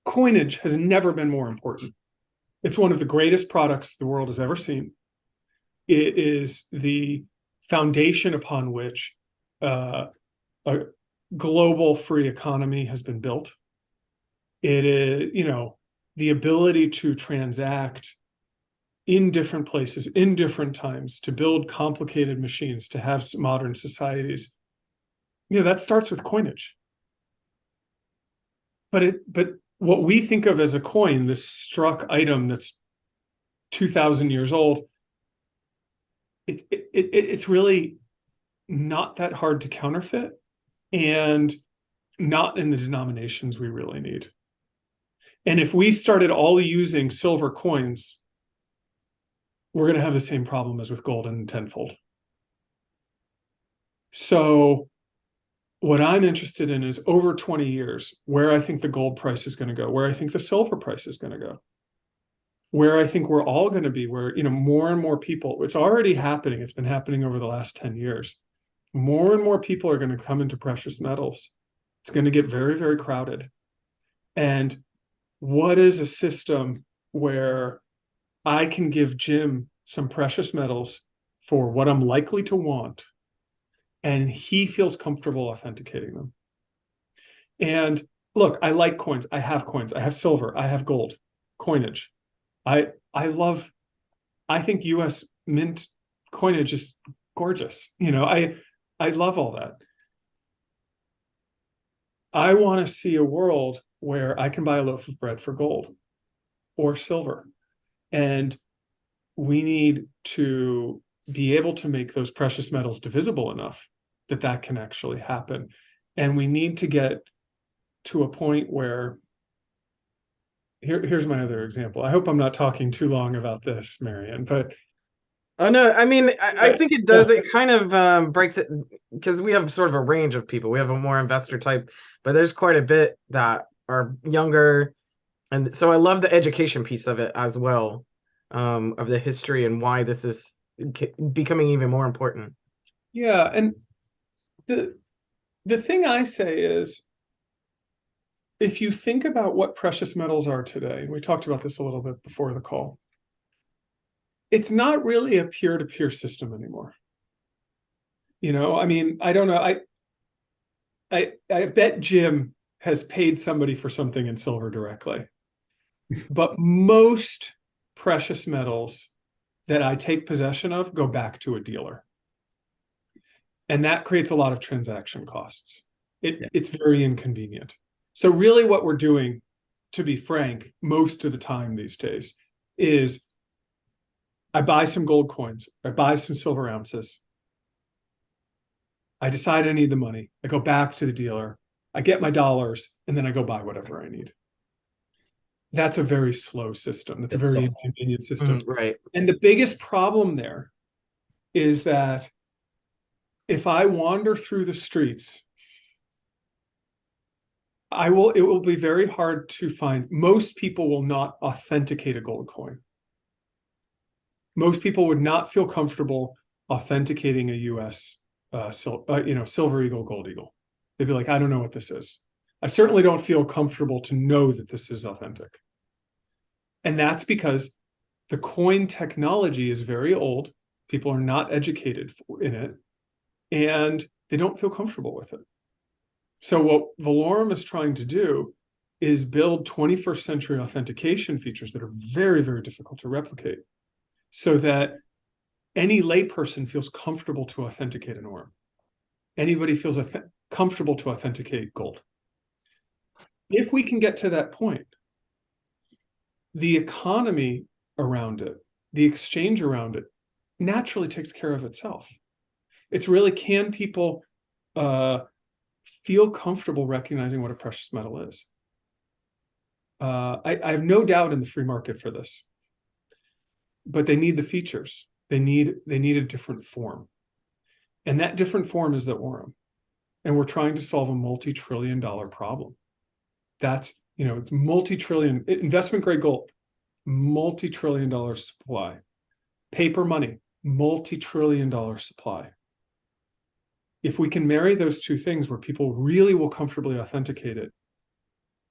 coinage has never been more important. It's one of the greatest products the world has ever seen. It is the foundation upon which a global free economy has been built. It is, the ability to transact in different places, in different times, to build complicated machines, to have modern societies. That starts with coinage. But what we think of as a coin, this struck item that's 2,000 years old, it's really not that hard to counterfeit, and not in the denominations we really need. And if we started all using silver coins, we're going to have the same problem as with gold and tenfold. So what I'm interested in is over 20 years, where I think the gold price is going to go, where I think the silver price is going to go, where I think we're all going to be, where, more and more people, it's already happening. It's been happening over the last 10 years. More and more people are going to come into precious metals. It's going to get very, very crowded. And what is a system where I can give Jim some precious metals for what I'm likely to want, and he feels comfortable authenticating them? And look, I like coins. I have coins. I have silver. I have gold coinage. I think US mint coinage is gorgeous. I love all that. I want to see a world where I can buy a loaf of bread for gold or silver. And we need to be able to make those precious metals divisible enough that can actually happen. And we need to get to a point where, here's my other example. I hope I'm not talking too long about this, Marian, but oh no, I mean, I think it does. It kind of breaks it, because we have sort of a range of people. We have a more investor type, but there's quite a bit that are younger, and so I love the education piece of it as well, of the history and why this is becoming even more important. Yeah, and the thing I say is, if you think about what precious metals are today, we talked about this a little bit before the call, it's not really a peer-to-peer system anymore. I mean, I don't know. I bet Jim has paid somebody for something in silver directly. But most precious metals that I take possession of go back to a dealer. And that creates a lot of transaction costs. It's very inconvenient. So really what we're doing, to be frank, most of the time these days is I buy some gold coins, I buy some silver ounces. I decide I need the money. I go back to the dealer, I get my dollars, and then I go buy whatever I need. That's a very slow system. That's a very inconvenient system. Right. And the biggest problem there is that if I wander through the streets, it will be very hard to find. Most people will not authenticate a gold coin. Most people would not feel comfortable authenticating a US Silver Eagle, Gold Eagle. They'd be like, I don't know what this is. I certainly don't feel comfortable to know that this is authentic. And that's because the coin technology is very old. People are not educated in it, and they don't feel comfortable with it. So what Valaurum is trying to do is build 21st century authentication features that are very, very difficult to replicate, so that any layperson feels comfortable to authenticate an ORM. Anybody feels comfortable to authenticate gold. If we can get to that point, the economy around it, the exchange around it, naturally takes care of itself. It's really, can people feel comfortable recognizing what a precious metal is? I have no doubt in the free market for this, but they need the features. They need a different form, and that different form is the ORM. And we're trying to solve a multi-trillion-dollar problem. That's, it's multi-trillion, investment grade gold, multi-trillion-dollar supply. Paper money, multi-trillion-dollar supply. If we can marry those two things where people really will comfortably authenticate it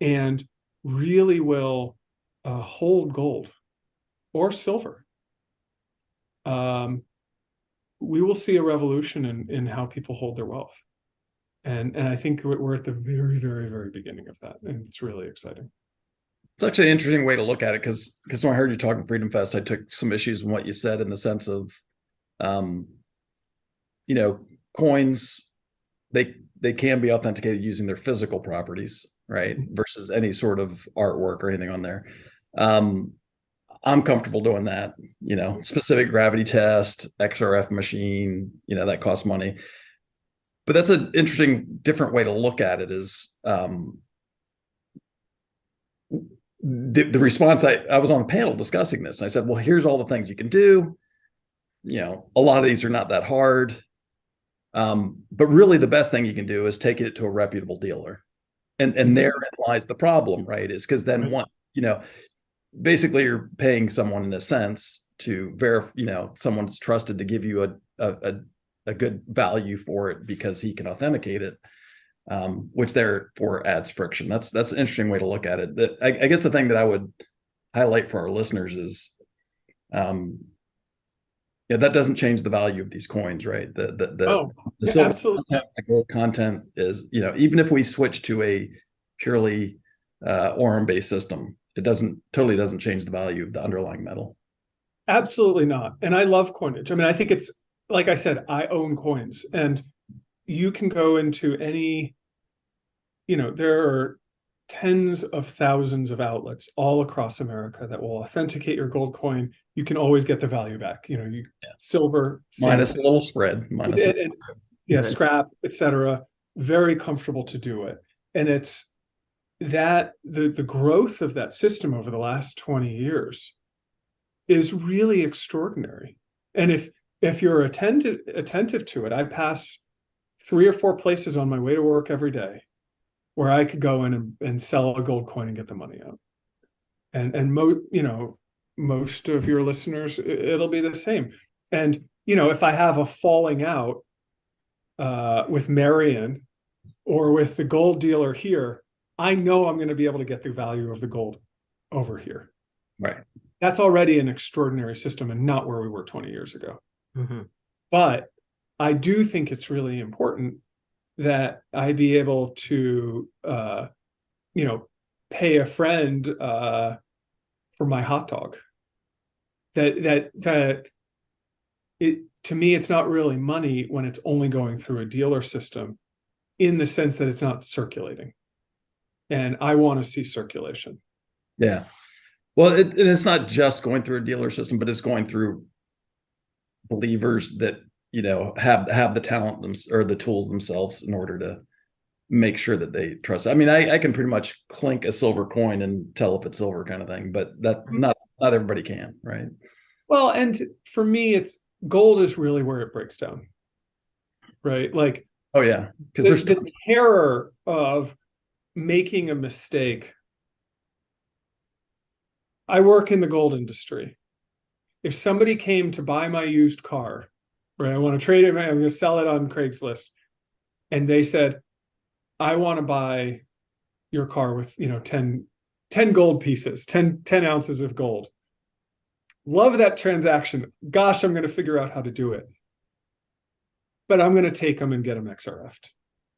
and really will hold gold or silver, we will see a revolution in how people hold their wealth. And I think we're at the very, very, very beginning of that. And it's really exciting. It's actually an interesting way to look at it, because when I heard you talking Freedom Fest, I took some issues in what you said in the sense of, coins, they can be authenticated using their physical properties, right? Versus any sort of artwork or anything on there. I'm comfortable doing that, specific gravity test, XRF machine, that costs money. But that's an interesting, different way to look at it is, the response, I was on a panel discussing this. And I said, well, here's all the things you can do. A lot of these are not that hard. But really the best thing you can do is take it to a reputable dealer. And therein lies the problem, right? Is because then basically you're paying someone in a sense to verify, someone's trusted to give you a good value for it because he can authenticate it, which therefore adds friction. That's an interesting way to look at it. I guess the thing that I would highlight for our listeners is, that doesn't change the value of these coins, right? The silver content is, even if we switch to a purely ORM based system, it totally doesn't change the value of the underlying metal. Absolutely not. And I love coinage. I mean, I think it's, like I said, I own coins, and you can go into any, there are tens of thousands of outlets all across America that will authenticate your gold coin. You can always get the value back. Silver, minus a little spread, scrap, etc. Very comfortable to do it, and it's that the growth of that system over the last 20 years is really extraordinary. And if you're attentive to it, I pass 3 or 4 places on my way to work every day where I could go in and sell a gold coin and get the money out. And most of your listeners, it'll be the same. And, if I have a falling out with Marian or with the gold dealer here, I know I'm going to be able to get the value of the gold over here. Right. That's already an extraordinary system and not where we were 20 years ago. Mm-hmm. But I do think it's really important that I be able to, pay a friend for my hot dog. That to me, it's not really money when it's only going through a dealer system, in the sense that it's not circulating. And I want to see circulation. Yeah. Well, and it's not just going through a dealer system, but it's going through believers that, have the talent or the tools themselves in order to make sure that they trust. I mean, I can pretty much clink a silver coin and tell if it's silver, kind of thing, but that not everybody can, right? Well, and for me, it's gold is really where it breaks down, right? Like, oh yeah, because there's the terror of making a mistake. I work in the gold industry. If somebody came to buy my used car, right, I want to trade it, I'm going to sell it on Craigslist, and they said, I want to buy your car with 10 gold pieces, 10 ounces of gold. Love that transaction. Gosh, I'm going to figure out how to do it. But I'm going to take them and get them XRF'd.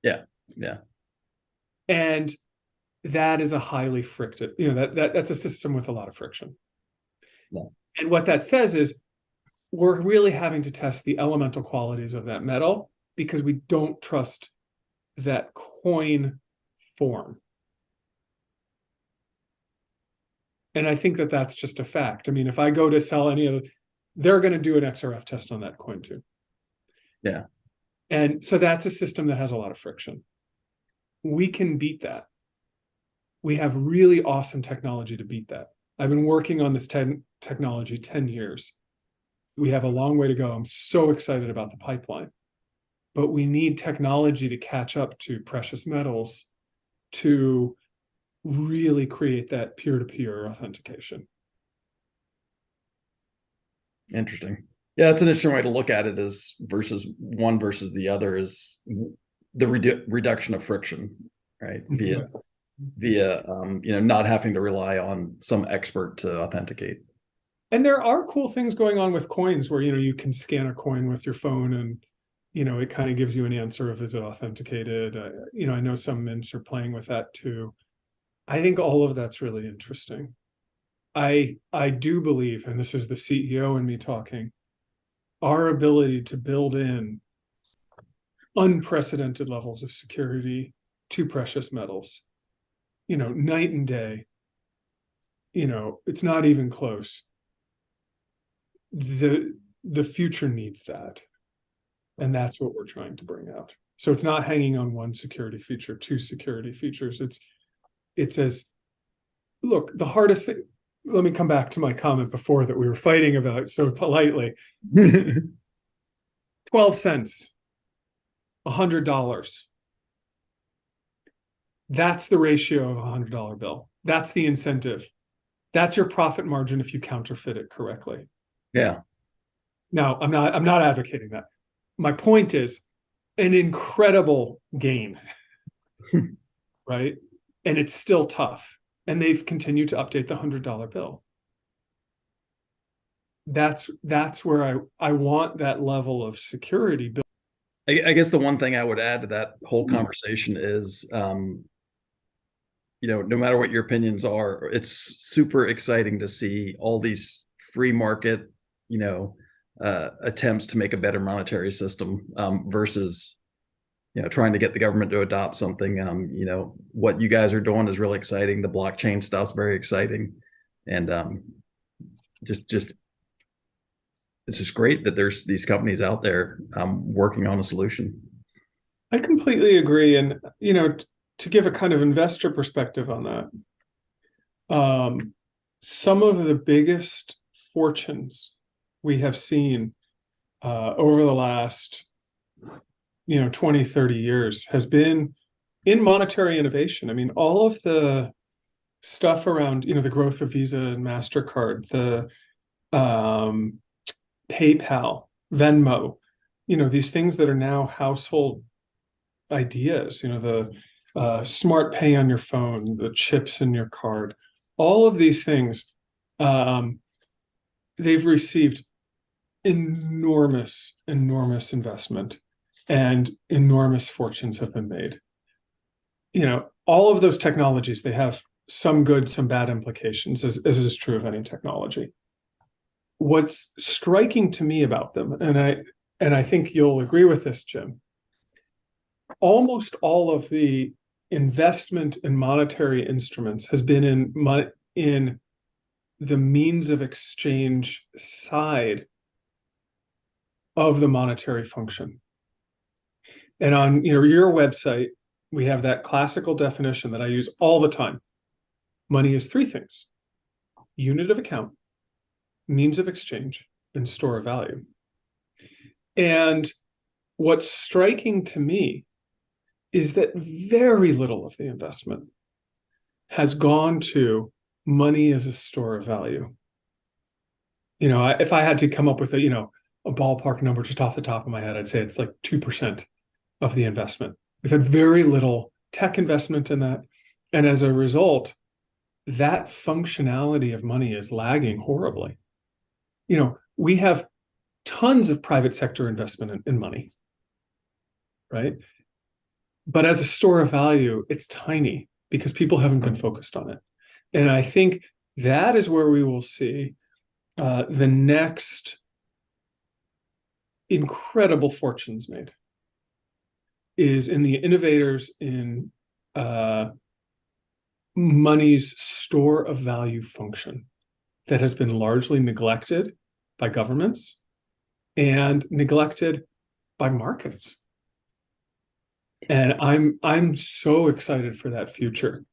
Yeah. Yeah. And that is a highly fricted, that's a system with a lot of friction. Yeah. And what that says is we're really having to test the elemental qualities of that metal, because we don't trust that coin form. And I think that that's just a fact. I mean, if I go to sell any of it, they're going to do an XRF test on that coin too. Yeah. And so that's a system that has a lot of friction. We can beat that. We have really awesome technology to beat that. I've been working on this technology 10 years. We have a long way to go. I'm so excited about the pipeline. But we need technology to catch up to precious metals to really create that peer-to-peer authentication. Interesting. Yeah, that's an interesting way to look at it, is versus the other is the reduction of friction, right? Via not having to rely on some expert to authenticate. And there are cool things going on with coins where you can scan a coin with your phone and it kind of gives you an answer of, is it authenticated? I know some mints are playing with that too. I think all of that's really interesting. I do believe, and this is the CEO in me talking, our ability to build in unprecedented levels of security to precious metals, night and day, it's not even close. The future needs that. And that's what we're trying to bring out. So it's not hanging on one security feature, two security features. It's as, look, the hardest thing, let me come back to my comment before that we were fighting about so politely. 12 cents, $100. That's the ratio of a $100 bill. That's the incentive. That's your profit margin if you counterfeit it correctly. Yeah. Now, I'm not advocating that. My point is an incredible gain, right? And it's still tough. And they've continued to update the $100 bill. That's where I want that level of security. I guess the one thing I would add to that whole conversation is, no matter what your opinions are, it's super exciting to see all these free market, attempts to make a better monetary system versus, trying to get the government to adopt something. What you guys are doing is really exciting. The blockchain stuff's very exciting, and just it's just great that there's these companies out there working on a solution. I completely agree, and to give a kind of investor perspective on that, some of the biggest fortunes we have seen over the last 20, 30 years has been in monetary innovation. I mean, all of the stuff around the growth of Visa and MasterCard, the PayPal, Venmo, these things that are now household ideas, the smart pay on your phone, the chips in your card, all of these things, they've received enormous investment, and enormous fortunes have been made. All of those technologies, they have some good, some bad implications, as is true of any technology. What's striking to me about them, and and I think you'll agree with this, Jim, almost all of the investment in monetary instruments has been in the means of exchange side of the monetary function. And on your website, we have that classical definition that I use all the time. Money is three things: unit of account, means of exchange, and store of value. And what's striking to me is that very little of the investment has gone to money as a store of value. If I had to come up with a ballpark number just off the top of my head, I'd say it's like 2% of the investment. We've had very little tech investment in that. And as a result, that functionality of money is lagging horribly. We have tons of private sector investment in money, right? But as a store of value, it's tiny because people haven't been focused on it. And I think that is where we will see the next incredible fortunes made, is in the innovators in money's store of value function that has been largely neglected by governments and neglected by markets. And I'm so excited for that future.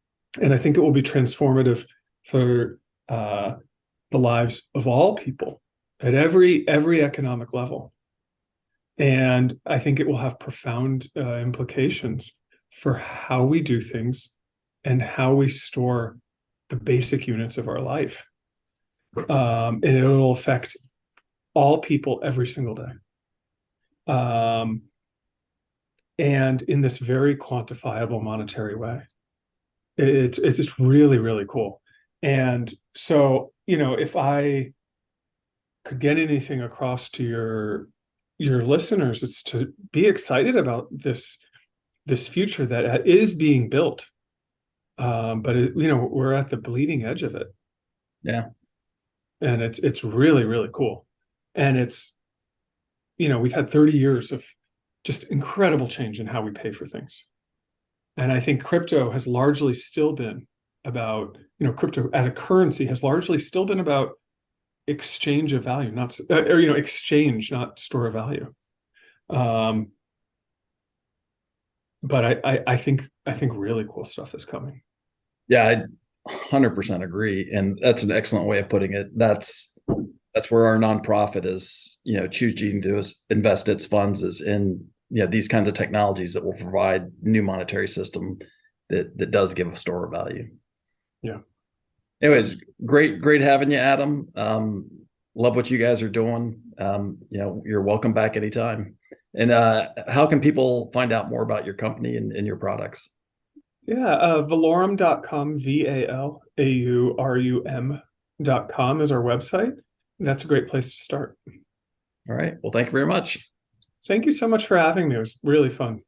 And I think it will be transformative for the lives of all people at every economic level. And I think it will have profound implications for how we do things and how we store the basic units of our life. And it will affect all people every single day. And in this very quantifiable monetary way. It's just really, really cool. And so, if I could get anything across to your listeners, it's to be excited about this future that is being built. But we're at the bleeding edge of it. Yeah. And it's really, really cool. And we've had 30 years of just incredible change in how we pay for things. And I think crypto has largely still been about, crypto as a currency has largely still been about exchange of value, not exchange, not store of value. But I think really cool stuff is coming. Yeah, I 100% agree, and that's an excellent way of putting it. That's where our nonprofit is, choosing to invest its funds is in these kinds of technologies that will provide new monetary system that does give a store of value. Yeah. Anyways, great having you, Adam. Love what you guys are doing. You're welcome back anytime. And how can people find out more about your company and your products? Yeah, Valaurum.com, Valaurum.com is our website. That's a great place to start. All right. Well, thank you very much. Thank you so much for having me. It was really fun.